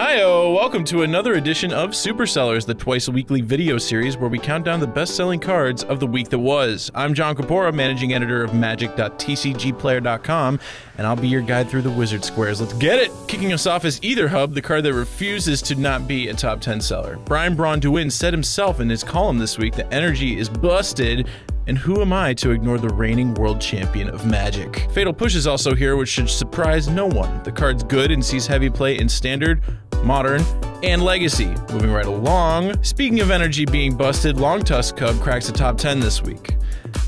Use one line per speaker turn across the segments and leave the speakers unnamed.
Hi-oh! Welcome to another edition of Supersellers, the twice-a-weekly video series where we count down the best-selling cards of the week that was. I'm John Kapora, managing editor of magic.tcgplayer.com, and I'll be your guide through the wizard squares. Let's get it! Kicking us off is Ether Hub, the card that refuses to not be a top 10 seller. Brian Braun-Duin said himself in his column this week that energy is busted, and who am I to ignore the reigning world champion of Magic? Fatal Push is also here, which should surprise no one. The card's good and sees heavy play in Standard, Modern, and Legacy. Moving right along, speaking of energy being busted, Long Tusk Cub cracks the top 10 this week.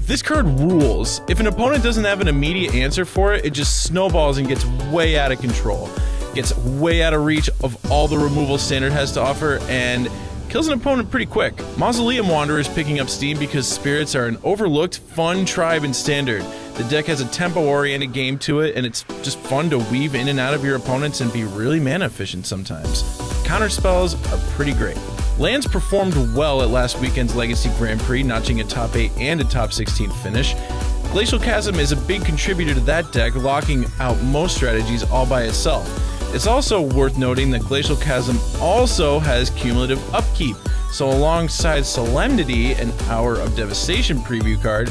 This card rules. If an opponent doesn't have an immediate answer for it, it just snowballs and gets way out of control. Gets way out of reach of all the removal Standard has to offer, and kills an opponent pretty quick. Mausoleum Wanderer is picking up steam because spirits are an overlooked, fun tribe in Standard. The deck has a tempo-oriented game to it, and it's just fun to weave in and out of your opponents and be really mana efficient sometimes. Counter spells are pretty great. Lands performed well at last weekend's Legacy Grand Prix, notching a top 8 and a top 16 finish. Glacial Chasm is a big contributor to that deck, locking out most strategies all by itself. It's also worth noting that Glacial Chasm also has cumulative upkeep, so alongside Solemnity, an Hour of Devastation preview card,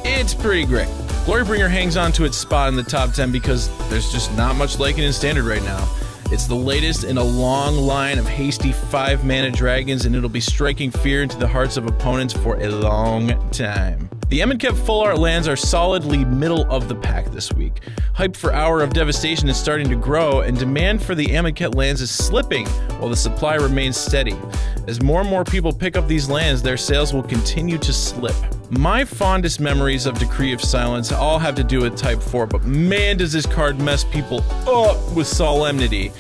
it's pretty great. Glorybringer hangs on to its spot in the top 10 because there's just not much like it in Standard right now. It's the latest in a long line of hasty 5-mana dragons, and it'll be striking fear into the hearts of opponents for a long time. The Amenket Full Art lands are solidly middle of the pack this week. Hype for Hour of Devastation is starting to grow, and demand for the Amenket lands is slipping, while the supply remains steady. As more and more people pick up these lands, their sales will continue to slip. My fondest memories of Decree of Silence all have to do with Type 4, but man does this card mess people up with Solemnity.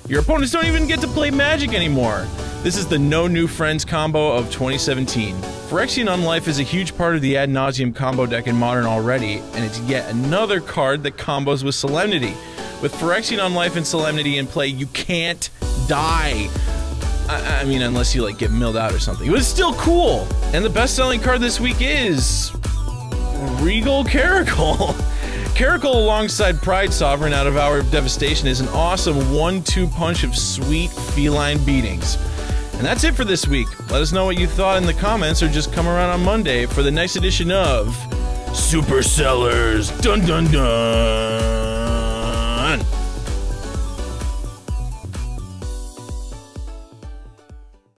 Your opponents don't even get to play Magic anymore. This is the No New Friends combo of 2017. Phyrexian Unlife is a huge part of the Ad Nauseam combo deck in Modern already, and it's yet another card that combos with Solemnity. With Phyrexian Unlife and Solemnity in play, you can't die. I mean, unless you like get milled out or something. But it's still cool! And the best-selling card this week is Regal Caracal. Caracal alongside Pride Sovereign out of Hour of Devastation is an awesome 1-2 punch of sweet feline beatings. And that's it for this week. Let us know what you thought in the comments, or just come around on Monday for the next edition of Supersellers. Dun dun dun!